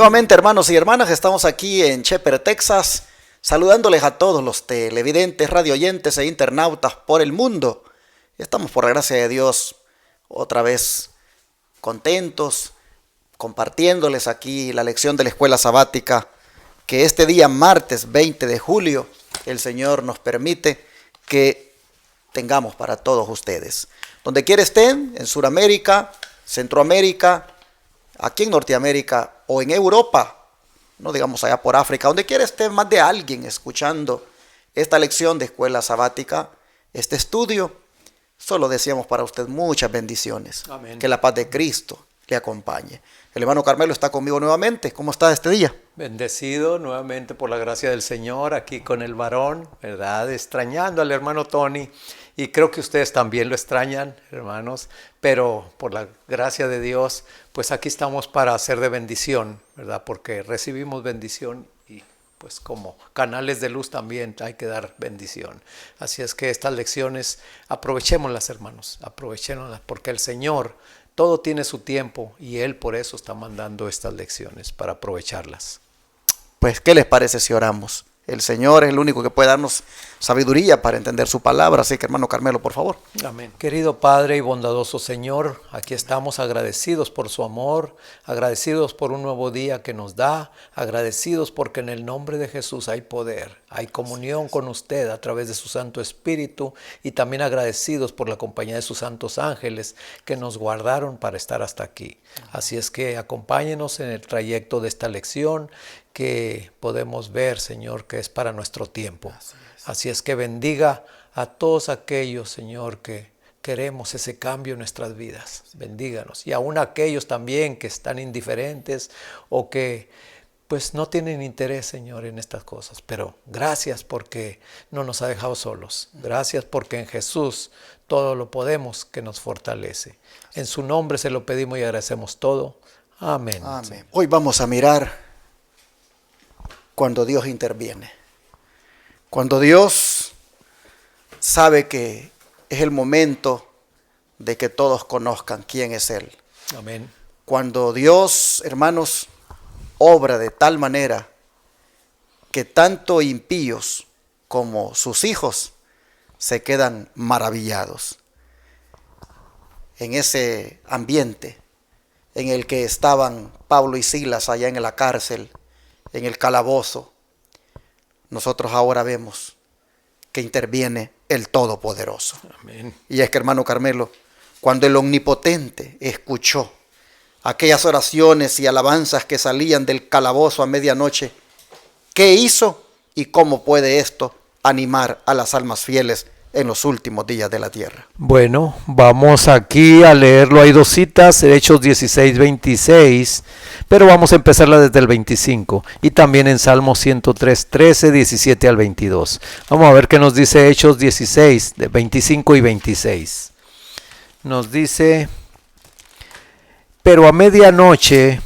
Nuevamente, hermanos y hermanas, estamos aquí en Shepherd, Texas, saludándoles a todos los televidentes, radioyentes e internautas por el mundo. Estamos, por la gracia de Dios, otra vez contentos, compartiéndoles aquí la lección de la escuela sabática, que este día, martes 20 de julio, el Señor nos permite que tengamos para todos ustedes. Donde quiera estén, en Sudamérica, Centroamérica, aquí en Norteamérica o en Europa, no digamos allá por África, donde quiera esté más de alguien escuchando esta lección de escuela sabática, este estudio, solo deseamos para usted muchas bendiciones. Amén. Que la paz de Cristo le acompañe. El hermano Carmelo está conmigo nuevamente. ¿Cómo está este día? Bendecido nuevamente por la gracia del Señor, aquí con el varón, ¿verdad? Extrañando al hermano Tony. Y creo que ustedes también lo extrañan, hermanos, pero por la gracia de Dios, pues aquí estamos para hacer de bendición, ¿verdad? Porque recibimos bendición y pues como canales de luz también hay que dar bendición. Así es que estas lecciones, aprovechémoslas, hermanos, aprovechémoslas, porque el Señor todo tiene su tiempo y Él por eso está mandando estas lecciones, para aprovecharlas. Pues, ¿qué les parece si oramos? El Señor es el único que puede darnos sabiduría para entender su palabra. Así que, hermano Carmelo, por favor. Amén. Querido Padre y bondadoso Señor, aquí estamos agradecidos por su amor, agradecidos por un nuevo día que nos da, agradecidos porque en el nombre de Jesús hay poder, hay comunión con usted a través de su Santo Espíritu, y también agradecidos por la compañía de sus santos ángeles que nos guardaron para estar hasta aquí. Así es que acompáñenos en el trayecto de esta lección que podemos ver, Señor, que es para nuestro tiempo. Así es que bendiga a todos aquellos, Señor, que queremos ese cambio en nuestras vidas. Bendíganos. Y aún aquellos también que están indiferentes o que pues no tienen interés, Señor, en estas cosas. Pero gracias porque no nos ha dejado solos. Gracias porque en Jesús todo lo podemos, que nos fortalece. En su nombre se lo pedimos y agradecemos todo. Amén. Amén. Hoy vamos a mirar cuando Dios interviene. Cuando Dios sabe que es el momento de que todos conozcan quién es Él. Amén. Cuando Dios, hermanos, obra de tal manera que tanto impíos como sus hijos se quedan maravillados. En ese ambiente en el que estaban Pablo y Silas allá en la cárcel, en el calabozo, nosotros ahora vemos que interviene el Todopoderoso. Amén. Y es que, hermano Carmelo, cuando el Omnipotente escuchó aquellas oraciones y alabanzas que salían del calabozo a medianoche, ¿qué hizo y cómo puede esto animar a las almas fieles en los últimos días de la tierra? Bueno, vamos aquí a leerlo. Hay dos citas, Hechos 16, 26, pero vamos a empezarla desde el 25. Y también en Salmo 103, 13, 17 al 22. Vamos a ver qué nos dice Hechos 16, de 25 y 26. Nos dice: pero a medianoche,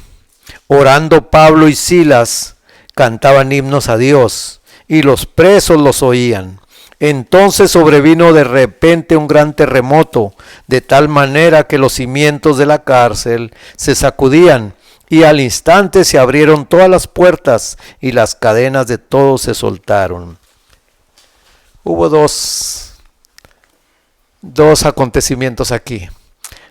orando Pablo y Silas, cantaban himnos a Dios, y los presos los oían. Entonces sobrevino de repente un gran terremoto, de tal manera que los cimientos de la cárcel se sacudían, y al instante se abrieron todas las puertas, y las cadenas de todos se soltaron. Hubo dos acontecimientos aquí.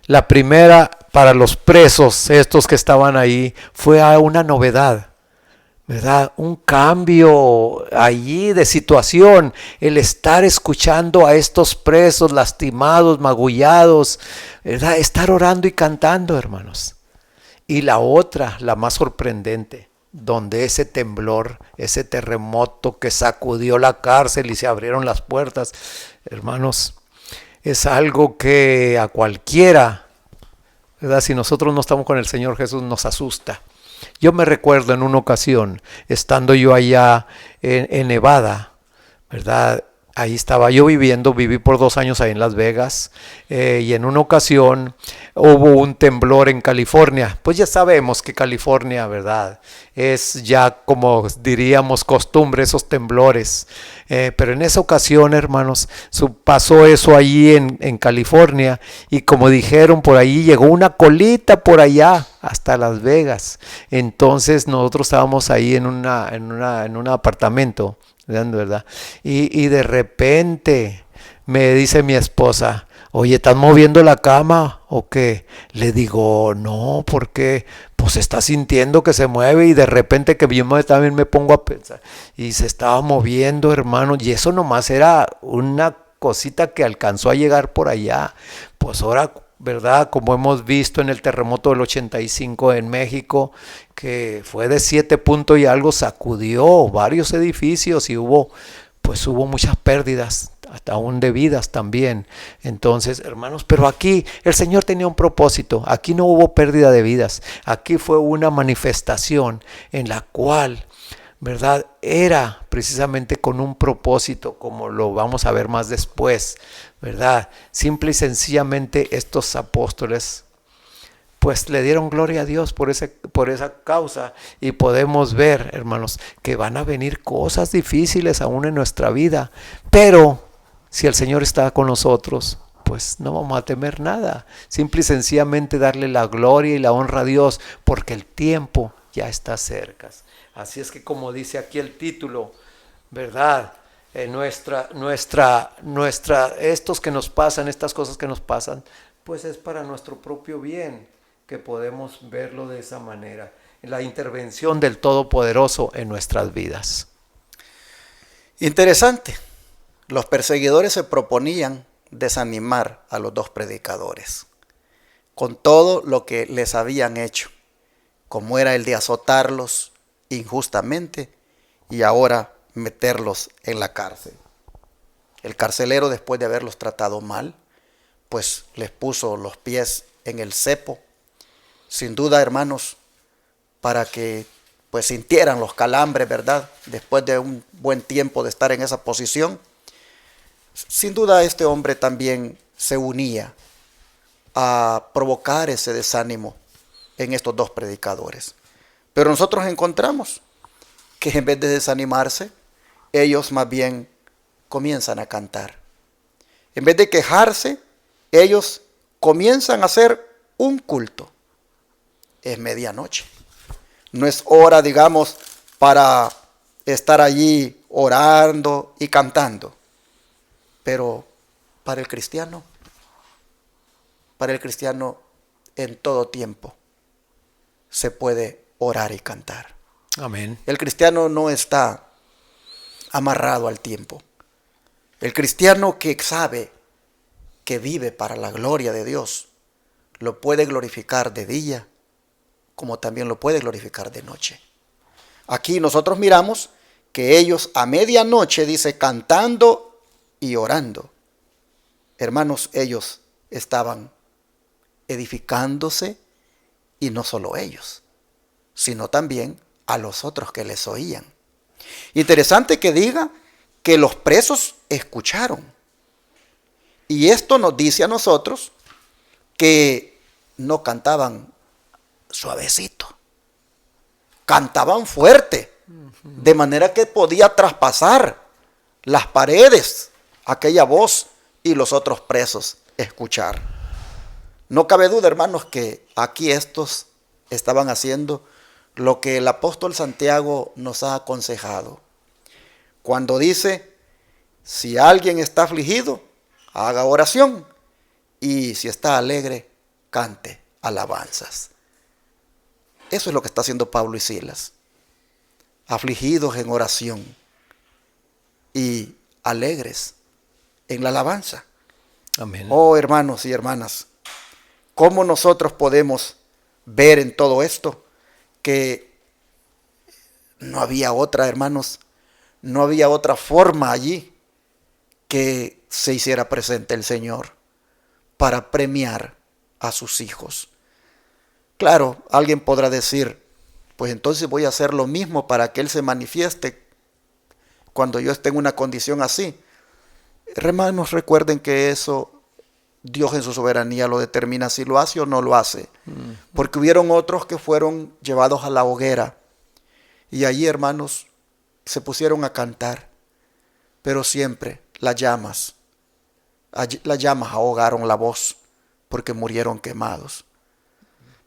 La primera, para los presos, estos que estaban ahí, fue una novedad, ¿verdad? Un cambio allí de situación, el estar escuchando a estos presos lastimados, magullados, ¿verdad? Estar orando y cantando, hermanos. Y la otra, la más sorprendente, donde ese temblor, ese terremoto que sacudió la cárcel y se abrieron las puertas, hermanos, es algo que a cualquiera, ¿verdad? Si nosotros no estamos con el Señor Jesús, nos asusta. Yo me recuerdo en una ocasión, estando yo allá en Nevada, ¿verdad? ahí estaba yo viví por 2 años ahí en Las Vegas, y en una ocasión hubo un temblor en California. Pues ya sabemos que California, ¿verdad? Es ya como diríamos costumbre esos temblores. Pero en esa ocasión, hermanos, pasó eso allí en California, y como dijeron por ahí, llegó una colita por allá hasta Las Vegas. Entonces nosotros estábamos ahí en un apartamento, ¿verdad? Y de repente me dice mi esposa, oye, ¿estás moviendo la cama o qué? Le digo, no, ¿por qué? Pues está sintiendo que se mueve, y de repente que yo también me pongo a pensar y se estaba moviendo, hermano, y eso nomás era una cosita que alcanzó a llegar por allá. Pues ahora, ¿verdad? Como hemos visto en el terremoto del 85 en México, que fue de 7 puntos y algo, sacudió varios edificios y hubo muchas pérdidas, hasta aún de vidas también. Entonces, hermanos, pero aquí el Señor tenía un propósito. Aquí no hubo pérdida de vidas. Aquí fue una manifestación en la cual, ¿verdad? Era precisamente con un propósito, como lo vamos a ver más después, ¿verdad? Simple y sencillamente estos apóstoles pues le dieron gloria a Dios por esa causa, y podemos ver, hermanos, que van a venir cosas difíciles aún en nuestra vida, pero si el Señor está con nosotros, pues no vamos a temer nada. Simple y sencillamente darle la gloria y la honra a Dios, porque el tiempo ya está cerca. Así es que, como dice aquí el título, ¿verdad? Estos que nos pasan, estas cosas que nos pasan, pues es para nuestro propio bien, que podemos verlo de esa manera, la intervención del Todopoderoso en nuestras vidas. Interesante. Los perseguidores se proponían desanimar a los dos predicadores con todo lo que les habían hecho, como era el de azotarlos injustamente y ahora meterlos en la cárcel. El carcelero, después de haberlos tratado mal, pues les puso los pies en el cepo, sin duda, hermanos, para que pues sintieran los calambres, ¿verdad? Después de un buen tiempo de estar en esa posición. Sin duda este hombre también se unía a provocar ese desánimo en estos dos predicadores. Pero nosotros encontramos que en vez de desanimarse, ellos más bien comienzan a cantar. En vez de quejarse, ellos comienzan a hacer un culto. Es medianoche. No es hora, digamos, para estar allí orando y cantando. Pero para el cristiano en todo tiempo se puede orar y cantar. Amén. El cristiano no está amarrado al tiempo. El cristiano que sabe que vive para la gloria de Dios, lo puede glorificar de día, como también lo puede glorificar de noche. Aquí nosotros miramos que ellos a medianoche, dice, cantando y orando. Hermanos, ellos estaban edificándose, y no solo ellos, sino también a los otros que les oían. Interesante que diga que los presos escucharon. Y esto nos dice a nosotros que no cantaban suavecito, cantaban fuerte, de manera que podía traspasar las paredes aquella voz y los otros presos escuchar. No cabe duda, hermanos, que aquí estos estaban haciendo lo que el apóstol Santiago nos ha aconsejado, cuando dice: si alguien está afligido, haga oración, y si está alegre, cante alabanzas. Eso es lo que está haciendo Pablo y Silas, afligidos en oración y alegres en la alabanza. Amén. Oh, hermanos y hermanas, ¿cómo nosotros podemos ver en todo esto que no había otra, hermanos, no había otra forma allí que se hiciera presente el Señor para premiar a sus hijos? Claro, alguien podrá decir: pues entonces voy a hacer lo mismo para que Él se manifieste cuando yo esté en una condición así. Hermanos, recuerden que eso Dios en su soberanía lo determina si lo hace o no lo hace. Porque hubieron otros que fueron llevados a la hoguera y allí, hermanos, se pusieron a cantar, pero siempre las llamas ahogaron la voz porque murieron quemados.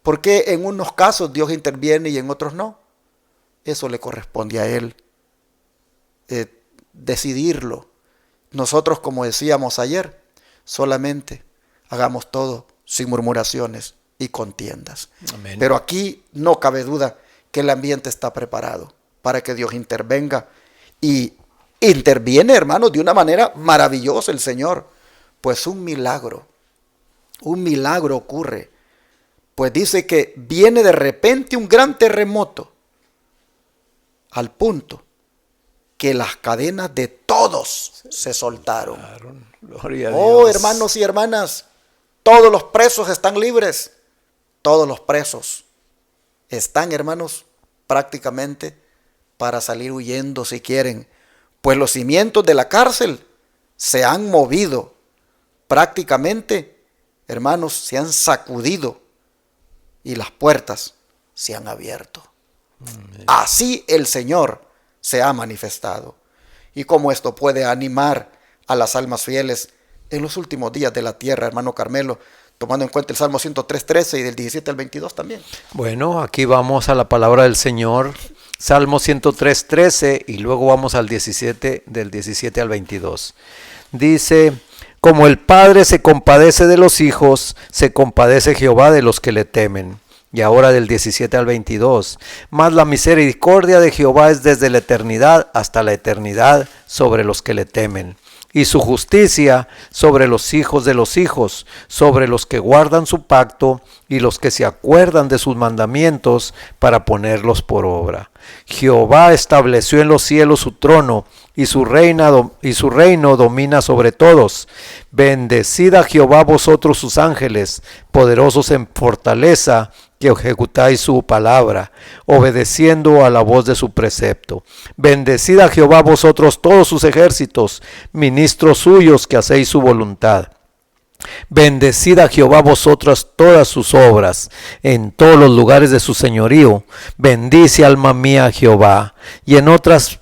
¿Por qué en unos casos Dios interviene y en otros no? Eso le corresponde a Él decidirlo. Nosotros, como decíamos ayer, solamente hagamos todo sin murmuraciones y contiendas. Amén. Pero aquí no cabe duda que el ambiente está preparado para que Dios intervenga. Y interviene, hermanos, de una manera maravillosa el Señor. Pues un milagro ocurre. Pues dice que viene de repente un gran terremoto, al punto que las cadenas de todos se soltaron. Gloria a Oh, Dios. hermanos y hermanas, todos los presos están libres. Todos los presos están, hermanos, prácticamente para salir huyendo si quieren. Pues los cimientos de la cárcel se han movido. Prácticamente, hermanos, se han sacudido y las puertas se han abierto. Así el Señor se ha manifestado. Y cómo esto puede animar a las almas fieles en los últimos días de la tierra, hermano Carmelo, tomando en cuenta el Salmo 103:13 y del 17 al 22 también. Bueno, aquí vamos a la palabra del Señor, Salmo 103:13 y luego vamos al 17, del 17 al 22. Dice: como el Padre se compadece de los hijos, se compadece Jehová de los que le temen. Y ahora del 17 al 22. Mas la misericordia de Jehová es desde la eternidad hasta la eternidad sobre los que le temen. Y su justicia sobre los hijos de los hijos, sobre los que guardan su pacto y los que se acuerdan de sus mandamientos para ponerlos por obra. Jehová estableció en los cielos su trono y su reino domina sobre todos. Bendecid a Jehová vosotros sus ángeles, poderosos en fortaleza, que ejecutáis su palabra, obedeciendo a la voz de su precepto. Bendecid a Jehová vosotros todos sus ejércitos, ministros suyos que hacéis su voluntad. Bendecid a Jehová vosotras todas sus obras, en todos los lugares de su señorío. Bendice, alma mía, a Jehová. Y en otras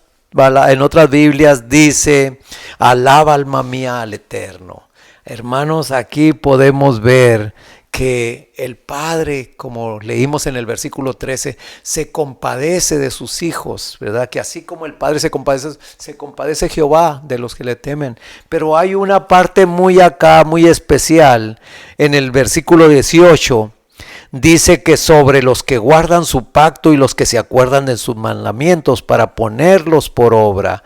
Biblias dice: alaba, alma mía, al Eterno. Hermanos, aquí podemos ver que el Padre, como leímos en el versículo 13, se compadece de sus hijos, ¿verdad? Que así como el Padre se compadece Jehová de los que le temen. Pero hay una parte muy especial en el versículo 18. Dice que sobre los que guardan su pacto y los que se acuerdan de sus mandamientos para ponerlos por obra.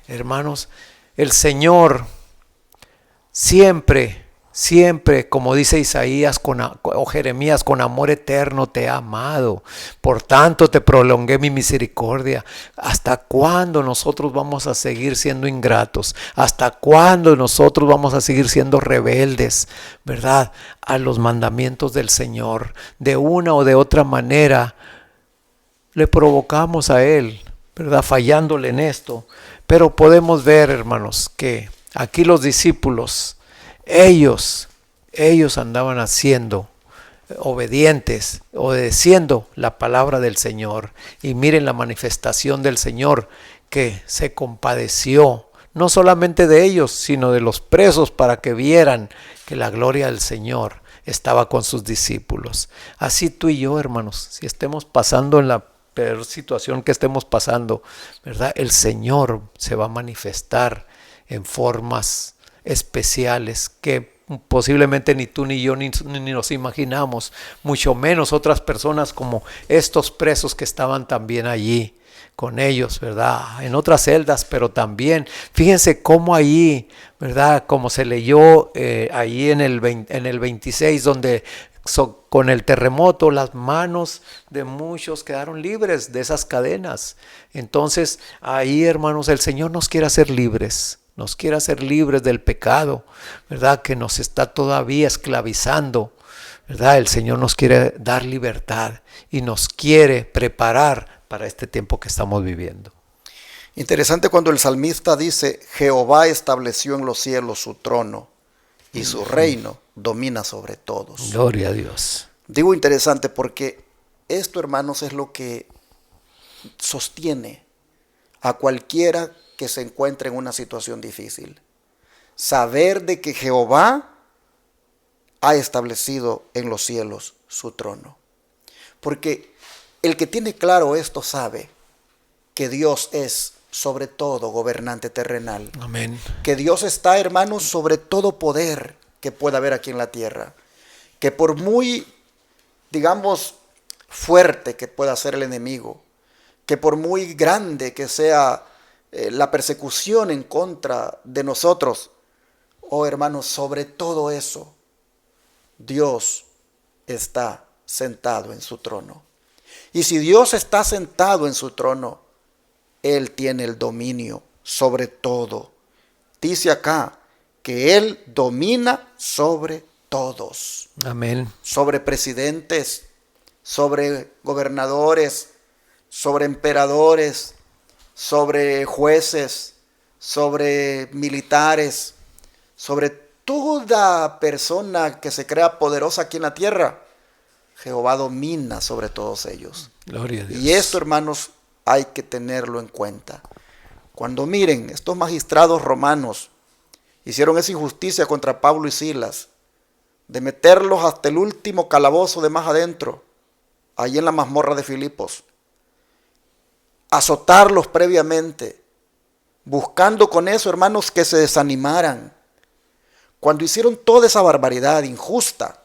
Hermanos, el Señor siempre, como dice Isaías o Jeremías, con amor eterno te ha amado. Por tanto te prolongué mi misericordia. ¿Hasta cuándo nosotros vamos a seguir siendo ingratos? ¿Hasta cuándo nosotros vamos a seguir siendo rebeldes, verdad, a los mandamientos del Señor? De una o de otra manera le provocamos a Él, verdad, fallándole en esto. Pero podemos ver, hermanos, que aquí los discípulos, ellos andaban obedeciendo la palabra del Señor. Y miren la manifestación del Señor, que se compadeció no solamente de ellos, sino de los presos, para que vieran que la gloria del Señor estaba con sus discípulos. Así tú y yo, hermanos, si estemos pasando en la peor situación que estemos pasando, ¿verdad? El Señor se va a manifestar en formas especiales que posiblemente ni tú ni yo ni nos imaginamos, mucho menos otras personas como estos presos que estaban también allí con ellos, ¿verdad? En otras celdas, pero también, fíjense cómo allí, ¿verdad? Como se leyó allí en el 26, donde con el terremoto las manos de muchos quedaron libres de esas cadenas. Entonces ahí, hermanos, el Señor nos quiere hacer libres. Nos quiere hacer libres del pecado, ¿verdad? Que nos está todavía esclavizando, ¿verdad? El Señor nos quiere dar libertad y nos quiere preparar para este tiempo que estamos viviendo. Interesante cuando el salmista dice, Jehová estableció en los cielos su trono y su reino domina sobre todos. Gloria a Dios. Digo interesante porque esto, hermanos, es lo que sostiene a cualquiera que se encuentre en una situación difícil. Saber de que Jehová ha establecido en los cielos su trono. Porque el que tiene claro esto sabe que Dios es sobre todo gobernante terrenal. Amén. Que Dios está, hermanos, sobre todo poder que pueda haber aquí en la tierra. Que por muy, digamos, fuerte que pueda ser el enemigo, que por muy grande que sea la persecución en contra de nosotros, oh hermanos, sobre todo eso, Dios está sentado en su trono. Y si Dios está sentado en su trono, Él tiene el dominio sobre todo. Dice acá que Él domina sobre todos. Amén. Sobre presidentes, sobre gobernadores, sobre emperadores, sobre jueces, sobre militares, sobre toda persona que se crea poderosa aquí en la tierra. Jehová domina sobre todos ellos. Gloria a Dios. Y esto, hermanos, hay que tenerlo en cuenta. Cuando miren, estos magistrados romanos hicieron esa injusticia contra Pablo y Silas, de meterlos hasta el último calabozo de más adentro, allí en la mazmorra de Filipos, azotarlos previamente, buscando con eso, hermanos, que se desanimaran. Cuando hicieron toda esa barbaridad injusta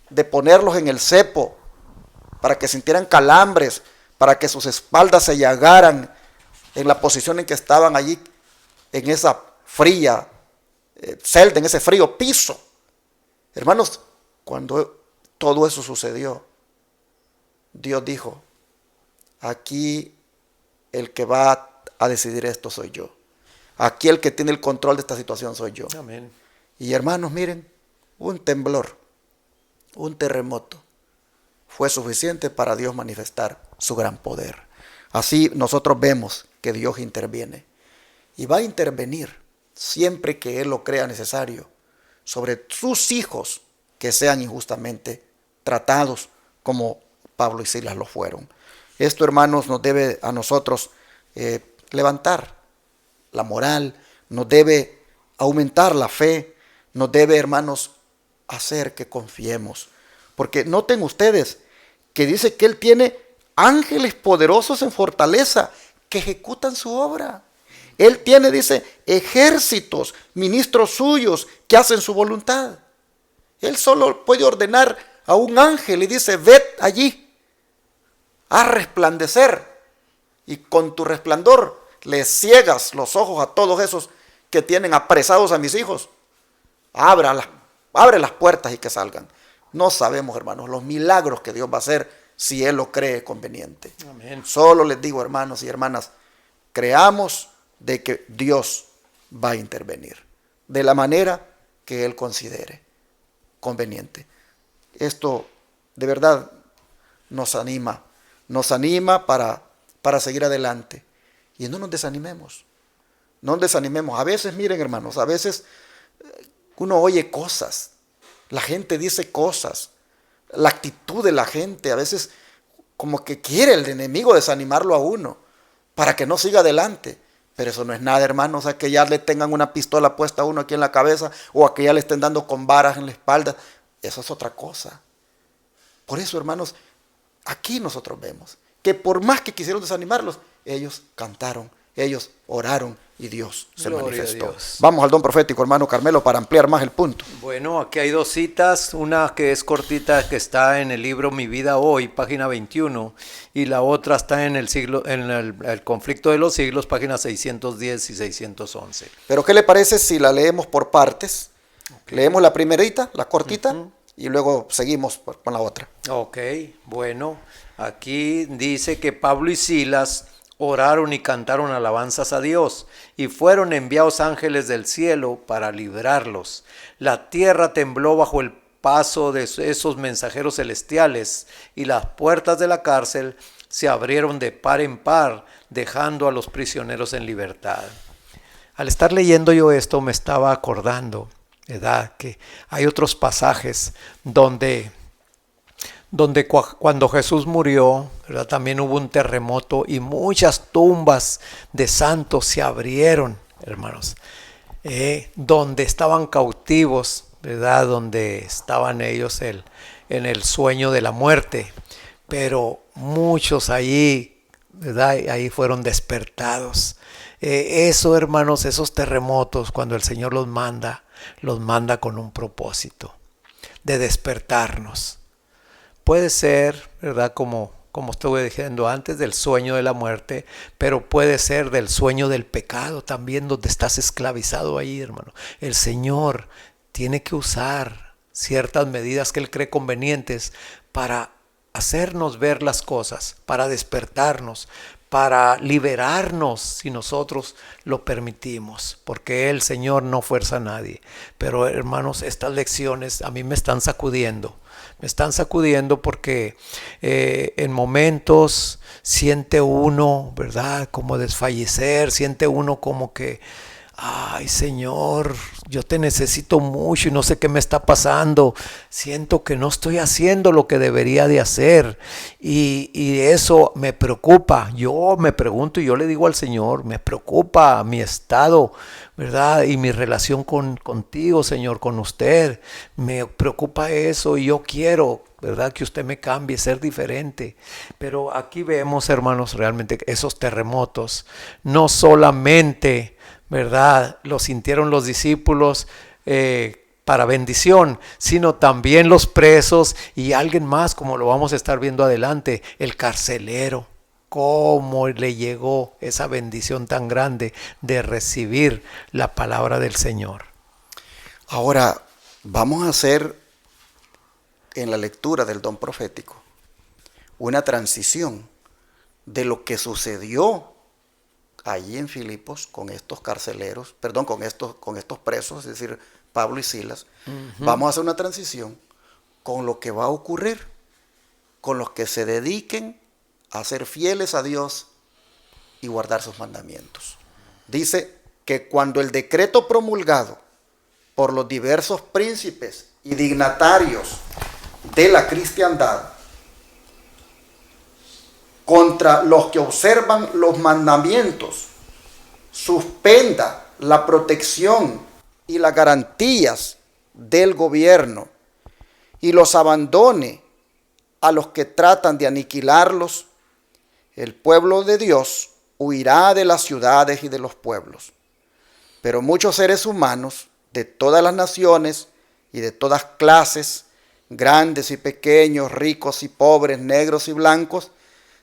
de ponerlos en el cepo para que sintieran calambres, para que sus espaldas se llagaran en la posición en que estaban allí, en esa fría celda, en ese frío piso. Hermanos, cuando todo eso sucedió, Dios dijo, aquí el que va a decidir esto soy yo. Aquí el que tiene el control de esta situación soy yo. Amén. Y hermanos, miren, un temblor, un terremoto, fue suficiente para Dios manifestar su gran poder. Así nosotros vemos que Dios interviene. Y va a intervenir siempre que Él lo crea necesario sobre sus hijos que sean injustamente tratados como Pablo y Silas lo fueron. Esto, hermanos, nos debe a nosotros levantar la moral, nos debe aumentar la fe, nos debe, hermanos, hacer que confiemos. Porque noten ustedes que dice que Él tiene ángeles poderosos en fortaleza que ejecutan su obra. Él tiene, dice, ejércitos, ministros suyos que hacen su voluntad. Él solo puede ordenar a un ángel y dice, ved allí a resplandecer. Y con tu resplandor le ciegas los ojos a todos esos que tienen apresados a mis hijos. Abre las puertas y que salgan. No sabemos, hermanos, los milagros que Dios va a hacer si Él lo cree conveniente. Amén. Solo les digo, hermanos y hermanas, creamos de que Dios va a intervenir de la manera que Él considere conveniente. Esto de verdad nos anima para seguir adelante. Y no nos desanimemos. No nos desanimemos. A veces, miren, hermanos, a veces uno oye cosas. La gente dice cosas. La actitud de la gente, a veces como que quiere el enemigo desanimarlo a uno para que no siga adelante. Pero eso no es nada, hermanos. O sea, que ya le tengan una pistola puesta a uno aquí en la cabeza o a que ya le estén dando con varas en la espalda. Eso es otra cosa. Por eso, hermanos, aquí nosotros vemos que por más que quisieron desanimarlos, ellos cantaron, ellos oraron y Dios se manifestó. Vamos al don profético, hermano Carmelo, para ampliar más el punto. Bueno, aquí hay dos citas, una que es cortita, que está en el libro Mi Vida Hoy, página 21, y la otra está en el Conflicto de los Siglos, páginas 610 y 611. Pero ¿qué le parece si la leemos por partes? Okay. Leemos la primerita, la cortita, y luego seguimos con la otra. Ok, bueno, aquí dice que Pablo y Silas oraron y cantaron alabanzas a Dios, y fueron enviados ángeles del cielo para librarlos. La tierra tembló bajo el paso de esos mensajeros celestiales y las puertas de la cárcel se abrieron de par en par, dejando a los prisioneros en libertad. Al estar leyendo yo esto me estaba acordando, ¿verdad?, que hay otros pasajes donde cuando Jesús murió, ¿verdad?, también hubo un terremoto y muchas tumbas de santos se abrieron, hermanos, donde estaban cautivos, ¿verdad?, donde estaban ellos en el sueño de la muerte, pero muchos ahí, ¿verdad?, ahí fueron despertados. Eso, hermanos, esos terremotos, cuando el Señor los manda con un propósito de despertarnos. Puede ser, ¿verdad?, como estuve diciendo antes, del sueño de la muerte, pero puede ser del sueño del pecado también, donde estás esclavizado ahí, hermano. El Señor tiene que usar ciertas medidas que Él cree convenientes para hacernos ver las cosas, para despertarnos, para liberarnos si nosotros lo permitimos, porque el Señor no fuerza a nadie. Pero, hermanos, estas lecciones a mí me están sacudiendo porque en momentos siente uno, ¿verdad?, como desfallecer, siente uno como que, ay, Señor, yo te necesito mucho y no sé qué me está pasando. Siento que no estoy haciendo lo que debería de hacer y eso me preocupa. Yo me pregunto y yo le digo al Señor, me preocupa mi estado, ¿verdad?, y mi relación contigo, Señor, con usted. Me preocupa eso y yo quiero, ¿verdad?, que usted me cambie, ser diferente. Pero aquí vemos, hermanos, realmente esos terremotos no solamente, ¿verdad?, lo sintieron los discípulos para bendición, sino también los presos y alguien más, como lo vamos a estar viendo adelante, el carcelero. Cómo le llegó esa bendición tan grande de recibir la palabra del Señor. Ahora, vamos a hacer en la lectura del don profético una transición de lo que sucedió allí en Filipos con estos carceleros, perdón, con estos presos, es decir, Pablo y Silas. Vamos a hacer una transición con lo que va a ocurrir con los que se dediquen a ser fieles a Dios y guardar sus mandamientos. Dice que cuando el decreto promulgado por los diversos príncipes y dignatarios de la cristiandad contra los que observan los mandamientos suspenda la protección y las garantías del gobierno y los abandone a los que tratan de aniquilarlos, el pueblo de Dios huirá de las ciudades y de los pueblos. Pero muchos seres humanos de todas las naciones y de todas clases, grandes y pequeños, ricos y pobres, negros y blancos,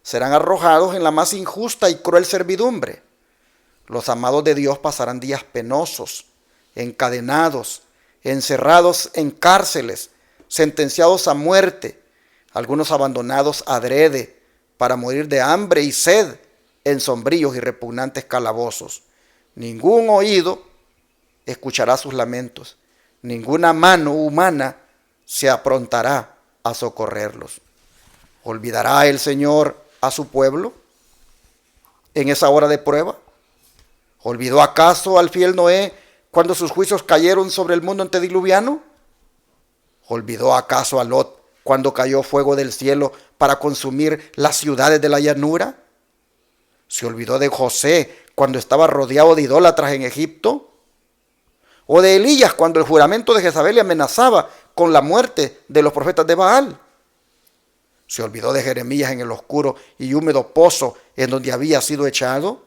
serán arrojados en la más injusta y cruel servidumbre. Los amados de Dios pasarán días penosos, encadenados, encerrados en cárceles, sentenciados a muerte, algunos abandonados adrede para morir de hambre y sed en sombríos y repugnantes calabozos. Ningún oído escuchará sus lamentos, ninguna mano humana se aprontará a socorrerlos. ¿Olvidará el Señor a su pueblo en esa hora de prueba? ¿Olvidó acaso al fiel Noé cuando sus juicios cayeron sobre el mundo antediluviano? ¿Olvidó acaso a Lot cuando cayó fuego del cielo para consumir las ciudades de la llanura? ¿Se olvidó de José cuando estaba rodeado de idólatras en Egipto? ¿O de Elías cuando el juramento de Jezabel le amenazaba con la muerte de los profetas de Baal? ¿Se olvidó de Jeremías en el oscuro y húmedo pozo en donde había sido echado?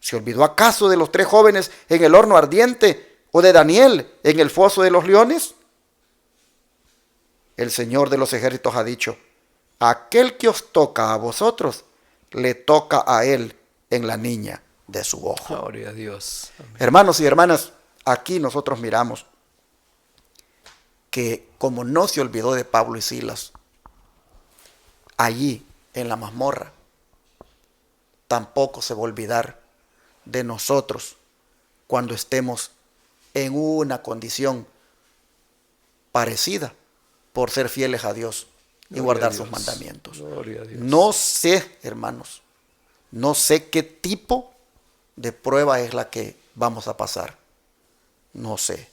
¿Se olvidó acaso de los 3 jóvenes en el horno ardiente o de Daniel en el foso de los leones? El Señor de los ejércitos ha dicho: aquel que os toca a vosotros, le toca a él en la niña de su ojo. Gloria a Dios. Amén. Hermanos y hermanas, aquí nosotros miramos que como no se olvidó de Pablo y Silas, allí en la mazmorra, tampoco se va a olvidar de nosotros cuando estemos en una condición parecida por ser fieles a Dios y Gloria guardar a sus Dios. mandamientos. Gloria a Dios. No sé, hermanos, no sé qué tipo de prueba es la que vamos a pasar. No sé.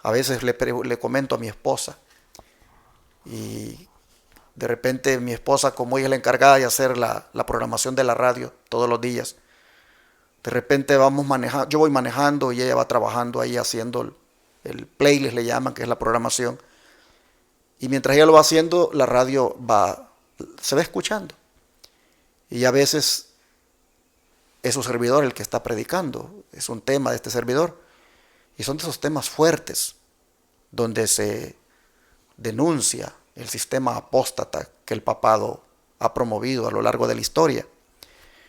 A veces le comento a mi esposa y de repente mi esposa, como ella es la encargada de hacer la programación de la radio todos los días, de repente vamos manejando, yo voy manejando y ella va trabajando ahí haciendo el playlist, le llaman, que es la programación. Y mientras ella lo va haciendo, la radio se va escuchando. Y a veces es su servidor el que está predicando, es un tema de este servidor. Y son de esos temas fuertes, donde se denuncia el sistema apóstata que el papado ha promovido a lo largo de la historia.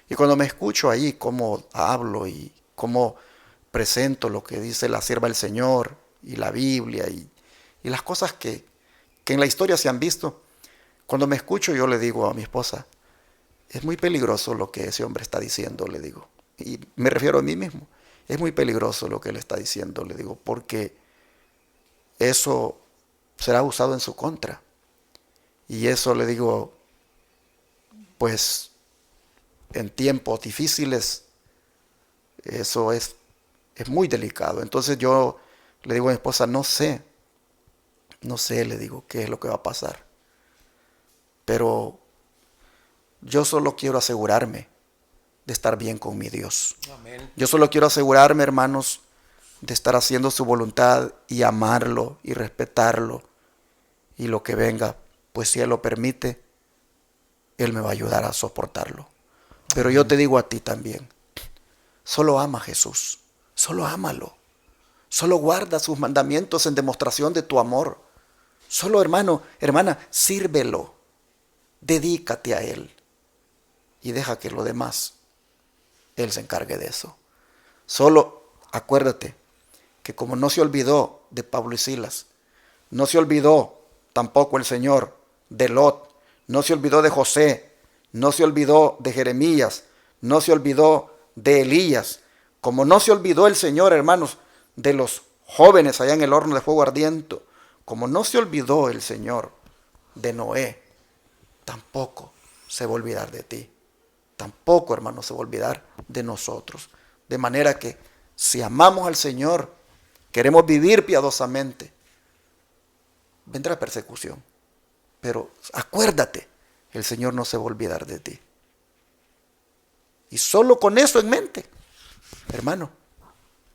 Y cuando me escucho ahí cómo hablo y cómo presento lo que dice la sierva del Señor y la Biblia y las cosas que en la historia se han visto, cuando me escucho yo le digo a mi esposa, es muy peligroso lo que ese hombre está diciendo, le digo. Y me refiero a mí mismo. Es muy peligroso lo que él está diciendo, le digo, porque eso será usado en su contra. Y eso, le digo, pues en tiempos difíciles, eso es muy delicado. Entonces yo le digo a mi esposa, no sé, le digo, qué es lo que va a pasar. Pero yo solo quiero asegurarme de estar bien con mi Dios. Amén. Yo solo quiero asegurarme, hermanos, de estar haciendo su voluntad y amarlo y respetarlo. Y lo que venga, pues si Él lo permite, Él me va a ayudar a soportarlo. Pero yo te digo a ti también, solo ama a Jesús, solo ámalo. Solo guarda sus mandamientos en demostración de tu amor. Solo, hermano, hermana, sírvelo. Dedícate a Él. Y deja que lo demás, Él se encargue de eso. Solo acuérdate que como no se olvidó de Pablo y Silas, no se olvidó tampoco el Señor de Lot, no se olvidó de José, no se olvidó de Jeremías, no se olvidó de Elías, como no se olvidó el Señor, hermanos, de los jóvenes allá en el horno de fuego ardiente, como no se olvidó el Señor de Noé, tampoco se va a olvidar de ti. Tampoco, hermano, se va a olvidar de nosotros. De manera que si amamos al Señor, queremos vivir piadosamente, vendrá persecución. Pero acuérdate, el Señor no se va a olvidar de ti. Y solo con eso en mente, hermano,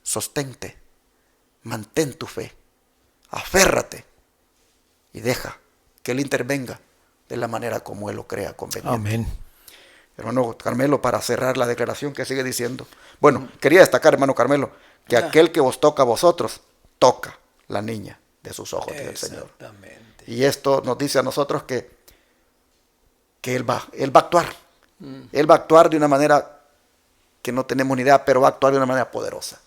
sostente, mantén tu fe, aférrate y deja que Él intervenga de la manera como Él lo crea conveniente. Amén. Hermano Carmelo, para cerrar la declaración que sigue diciendo. Bueno, quería destacar, hermano Carmelo, que aquel que os toca a vosotros, toca la niña de sus ojos, dice el Señor. Exactamente. Y esto nos dice a nosotros que Él va a actuar. Él va a actuar de una manera que no tenemos ni idea, pero va a actuar de una manera poderosa.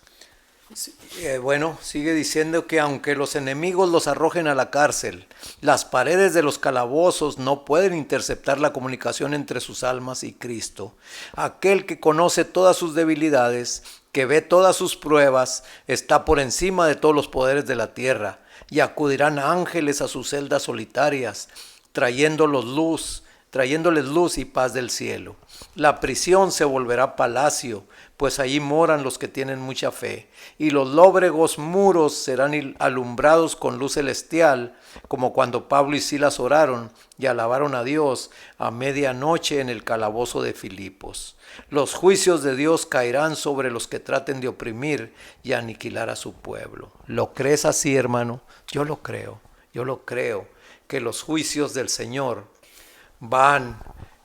Bueno, sigue diciendo que aunque los enemigos los arrojen a la cárcel, las paredes de los calabozos no pueden interceptar la comunicación entre sus almas y Cristo. Aquel que conoce todas sus debilidades, que ve todas sus pruebas, está por encima de todos los poderes de la tierra, y acudirán ángeles a sus celdas solitarias, trayéndoles luz y paz del cielo. La prisión se volverá palacio, pues allí moran los que tienen mucha fe, y los lóbregos muros serán alumbrados con luz celestial, como cuando Pablo y Silas oraron y alabaron a Dios a medianoche en el calabozo de Filipos. Los juicios de Dios caerán sobre los que traten de oprimir y aniquilar a su pueblo. ¿Lo crees así, hermano? Yo lo creo, que los juicios del Señor van,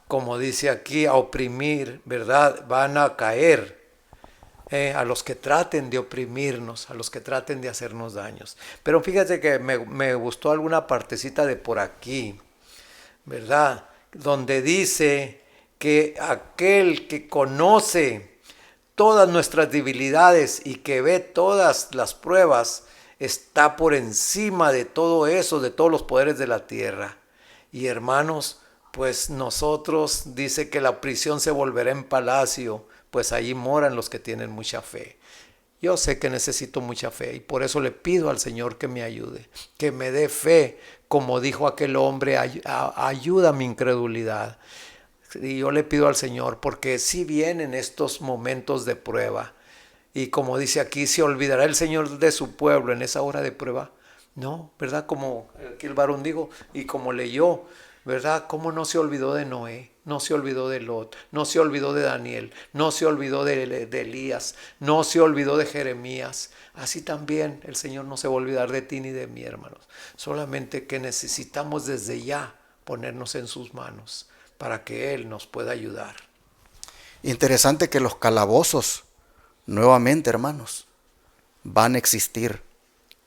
como dice aquí, a oprimir, ¿verdad? Van a caer a los que traten de oprimirnos, a los que traten de hacernos daños. Pero fíjate que me gustó alguna partecita de por aquí, ¿verdad? Donde dice que aquel que conoce todas nuestras debilidades y que ve todas las pruebas está por encima de todo eso, de todos los poderes de la tierra. Y hermanos, pues nosotros, dice que la prisión se volverá en palacio, pues allí moran los que tienen mucha fe. Yo sé que necesito mucha fe y por eso le pido al Señor que me ayude, que me dé fe, como dijo aquel hombre, ayuda a mi incredulidad. Y yo le pido al Señor, porque si vienen estos momentos de prueba, y como dice aquí, ¿se olvidará el Señor de su pueblo en esa hora de prueba? No, ¿verdad? Como aquí el varón dijo y como leyó, ¿verdad? ¿Cómo no se olvidó de Noé? No se olvidó de Lot, no se olvidó de Daniel, no se olvidó de Elías, no se olvidó de Jeremías. Así también el Señor no se va a olvidar de ti ni de mí, hermanos. Solamente que necesitamos desde ya ponernos en sus manos para que Él nos pueda ayudar. Interesante que los calabozos, nuevamente, hermanos, van a existir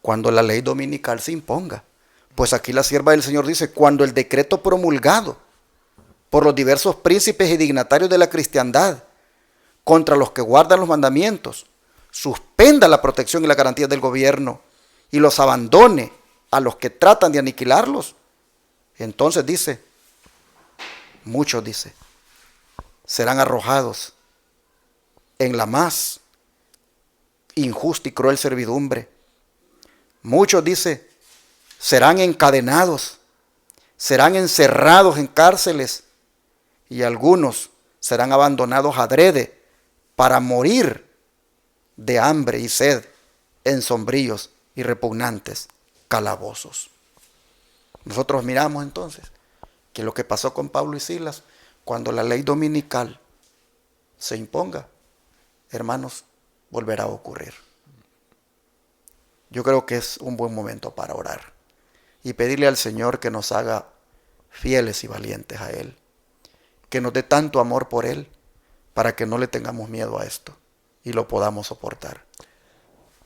cuando la ley dominical se imponga. Pues aquí la sierva del Señor dice, cuando el decreto promulgado por los diversos príncipes y dignatarios de la cristiandad contra los que guardan los mandamientos suspenda la protección y la garantía del gobierno y los abandone a los que tratan de aniquilarlos, entonces dice, muchos dice, serán arrojados en la más injusta y cruel servidumbre. Muchos dice, serán encadenados, serán encerrados en cárceles y algunos serán abandonados adrede para morir de hambre y sed en sombríos y repugnantes calabozos. Nosotros miramos entonces que lo que pasó con Pablo y Silas, cuando la ley dominical se imponga, hermanos, volverá a ocurrir. Yo creo que es un buen momento para orar y pedirle al Señor que nos haga fieles y valientes a Él, que nos dé tanto amor por Él para que no le tengamos miedo a esto y lo podamos soportar.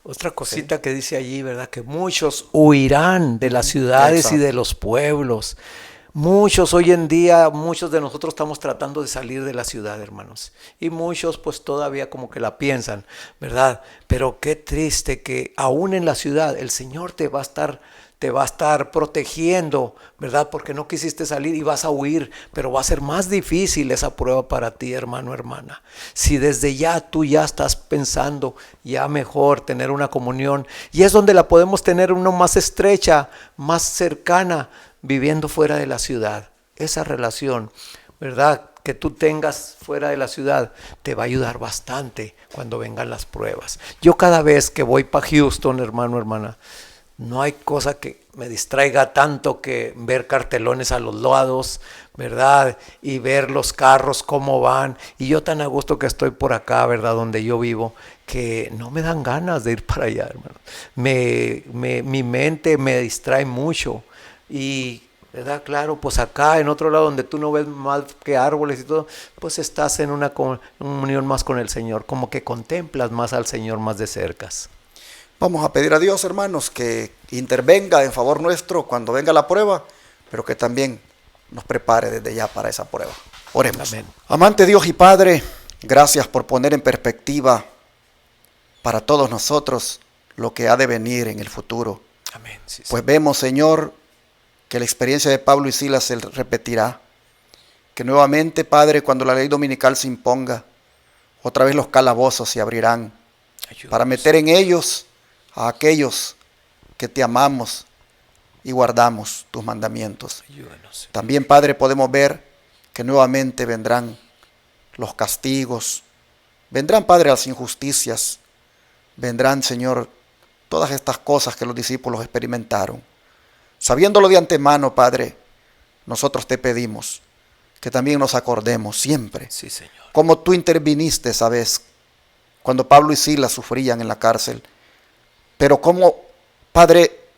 Otra cosita que dice allí, ¿verdad? Que muchos huirán de las ciudades. Exacto. Y de los pueblos. Muchos hoy en día, muchos de nosotros estamos tratando de salir de la ciudad, hermanos. Y muchos pues todavía como que la piensan, ¿verdad? Pero qué triste que aún en la ciudad el Señor te va a estar protegiendo, ¿verdad? Porque no quisiste salir y vas a huir, pero va a ser más difícil esa prueba para ti, hermano, hermana. Si desde ya tú ya estás pensando ya mejor tener una comunión, y es donde la podemos tener uno más estrecha, más cercana, viviendo fuera de la ciudad. Esa relación, ¿verdad?, que tú tengas fuera de la ciudad te va a ayudar bastante cuando vengan las pruebas. Yo cada vez que voy para Houston, hermano, hermana, no hay cosa que me distraiga tanto que ver cartelones a los lados, ¿verdad? Y ver los carros cómo van. Y yo tan a gusto que estoy por acá, ¿verdad? Donde yo vivo, que no me dan ganas de ir para allá, hermano. Mi mente me distrae mucho. Y, ¿verdad? Claro, pues acá en otro lado donde tú no ves más que árboles y todo, pues estás en una comunión más con el Señor, como que contemplas más al Señor más de cerca. Vamos a pedir a Dios, hermanos, que intervenga en favor nuestro cuando venga la prueba, pero que también nos prepare desde ya para esa prueba. Oremos. Amén. Amante Dios y Padre, gracias por poner en perspectiva para todos nosotros lo que ha de venir en el futuro. Amén. Sí, sí. Pues vemos, Señor, que la experiencia de Pablo y Silas se repetirá. Que nuevamente, Padre, cuando la ley dominical se imponga, otra vez los calabozos se abrirán. Ayúdanos para meter en ellos a aquellos que te amamos y guardamos tus mandamientos. Ayúdanos. También, Padre, podemos ver que nuevamente vendrán los castigos, vendrán, Padre, las injusticias, vendrán, Señor, todas estas cosas que los discípulos experimentaron. Sabiéndolo de antemano, Padre, nosotros te pedimos que también nos acordemos siempre, sí, Señor, como tú interviniste esa vez, cuando Pablo y Silas sufrían en la cárcel, pero como, Padre,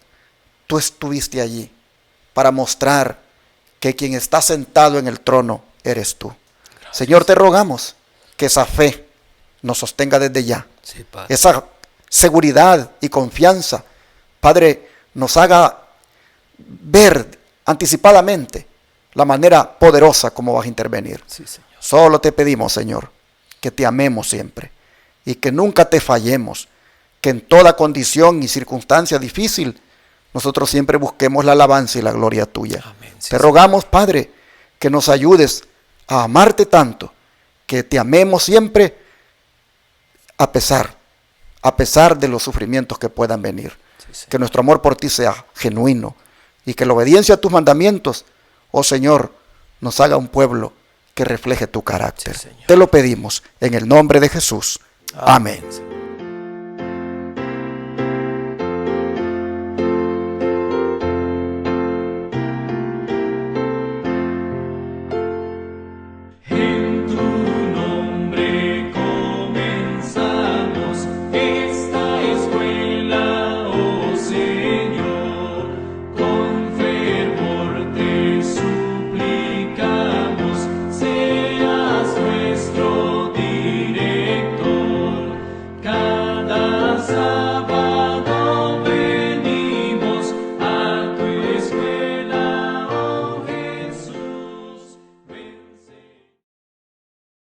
tú estuviste allí para mostrar que quien está sentado en el trono eres tú. Gracias. Señor, te rogamos que esa fe nos sostenga desde ya, sí, Padre. Esa seguridad y confianza, Padre, nos haga ver anticipadamente la manera poderosa como vas a intervenir. Sí, Señor. Solo te pedimos, Señor, que te amemos siempre y que nunca te fallemos, que en toda condición y circunstancia difícil nosotros siempre busquemos la alabanza y la gloria tuya. Amén. Sí, te rogamos, Padre, que nos ayudes a amarte tanto, que te amemos siempre a pesar a pesar de los sufrimientos que puedan venir. Sí, Que nuestro amor por ti sea genuino y que la obediencia a tus mandamientos, oh Señor, nos haga un pueblo que refleje tu carácter. Sí, Señor. Te lo pedimos en el nombre de Jesús. Amén.